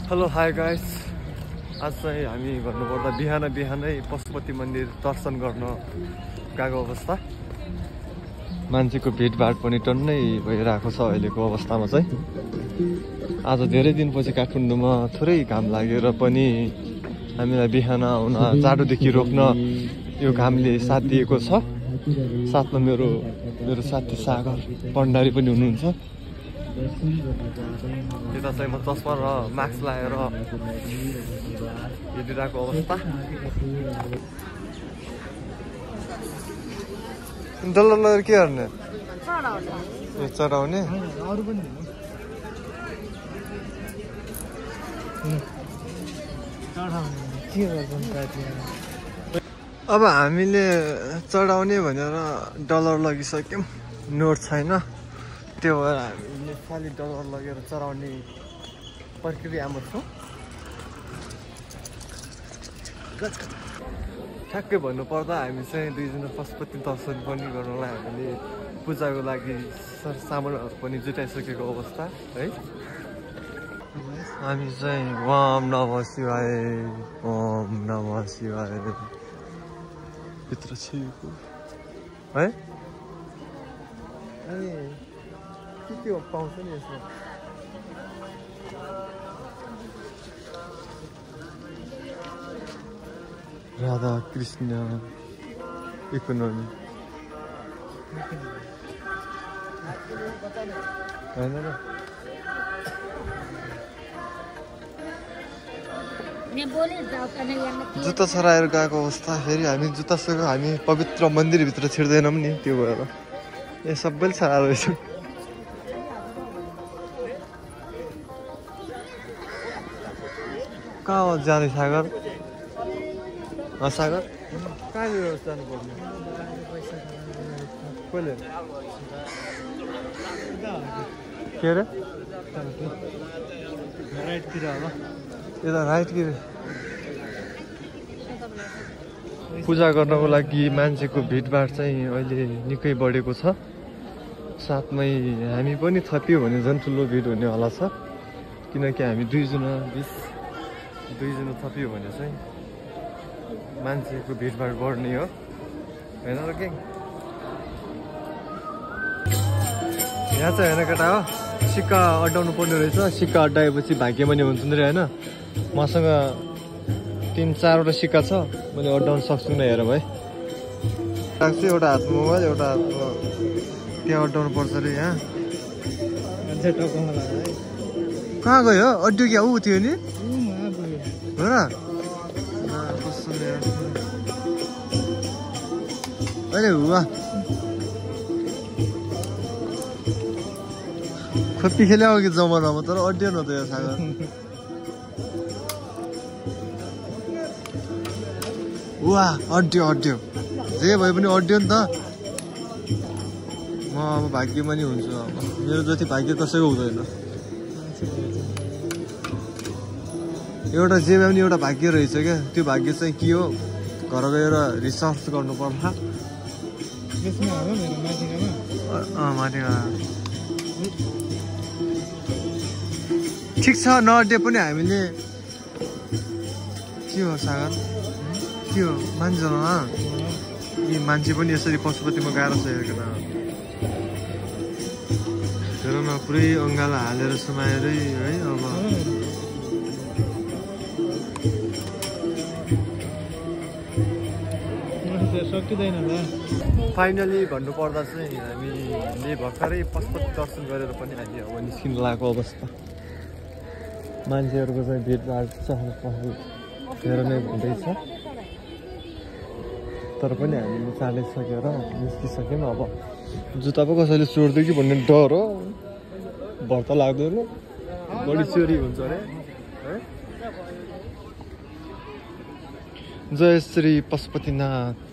Hello hi guys, आज चाहिँ हामी भन्नुपर्दा बिहानै पशुपति मन्दिर दर्शन गर्न गएको अवस्था। मान्छेको भिडभाड पनि टन्नै भइरहेको छ अहिलेको अवस्थामा चाहिँ। आज धेरै दिनपछि काठमाडौँमा थोरै घाम लागेर पनि हामीलाई बिहान आउन जाडोदेखि रोक्न यो घामले साथ दिएको छ। साथमा मेरो साथी सागर भण्डारी पनि हुनुहुन्छ। यता चाहिँ म चस्मा र मास्क लगाएर हिँडिरहेको अवस्था। डल्लो लगेर के गर्ने? चढाउने? अब हामीले चढाउने भनेर डलर लगिसक्यौँ, नोट छैन। त्यो भएर हामीले खालि डलर लगेर चढाउने प्रक्रियामा छौँ। ठ्याक्कै भन्नुपर्दा हामी चाहिँ दुईजना पशुपति दर्शन पनि गर्नलाई हामीले पूजाको लागि सामानहरू पनि जुटाइसकेको अवस्था है। हामी चाहिँ ओम नमः शिवाय, ओम नमः शिवाय भित्र छिरेको है। अनि के पाउँछ नि यसमा? राधा कृष्ण इकोनोमी होइन र? जुत्ता सराएर गएको अवस्था। फेरि हामी जुत्तासँग हामी पवित्र मन्दिरभित्र छिर्दैनौँ नि, त्यो भएर ए सबैले सराएर रहेछ। कहाँ हो जाने सागर? सागर कहाँनिर जानुपर्ने? कहिले के अरे? राइटतिर होला। यता राइटतिर पूजा गर्नको लागि मान्छेको भिडभाड चाहिँ अहिले निकै बढेको छ। साथमै हामी पनि थपियो भने झन् ठुलो भिड हुनेवाला छ। किनकि हामी दुईजना थपियो भने चाहिँ मान्छेको भिडभाड बढ्ने हो होइन र के? यहाँ चाहिँ होइन केटा हो, सिक्का अड्डाउनु पर्ने रहेछ। सिक्का अड्डाएपछि भाग्यमानी हुन्छ नि होइन। मसँग 3-4वटा सिक्का छ, मैले अड्डाउन सक्छु न। हेर भाइ, राख्छु एउटा हातमा मोबाइल, एउटा हातमा त्यहाँ अड्डाउनु पर्छ अरे। यहाँ कहाँ गयो? अड्यो क्या? ऊ थियो नि हो र? अहिले हुआ खोपी खेल्यो कि जमानामा, तर अड्यो न त यो सागर। वाह अड्यो जे भए पनि अड्यो नि त। म अब भाग्यमानी हुन्छु। अब मेरो जति भाग्य कसैको हुँदैन। एउटा जे भए पनि एउटा भाग्य रहेछ क्या। त्यो भाग्य चाहिँ के हो? घर गएर रिसर्च गर्नु पर्ला। माथिमा ठिक छ, नअड्डे पनि हामीले के हो सागर? के हो मान्छे यी मान्छे पनि यसरी पशुपतिमा गएर छ हेरेको हेर न। पुरै अङ्गाला हालेर सुमाएरै है। अब फाइनली भन्नुपर्दा चाहिँ हामीले भर्खरै पशुपति दर्शन गरेर पनि हामी अब निस्किन लागेको अवस्था। मान्छेहरूको चाहिँ भिडभाड चहल पहल धेरै नै हुँदैछ। तर पनि हामीले चाँडै सकेर निस्किसक्यौँ। अब जुत्ता पो कसैले चोर्दै कि भन्ने डर हो। भर त लाग्दैन, बढी चोरी हुन्छ अरे है। जय श्री पशुपतिनाथ।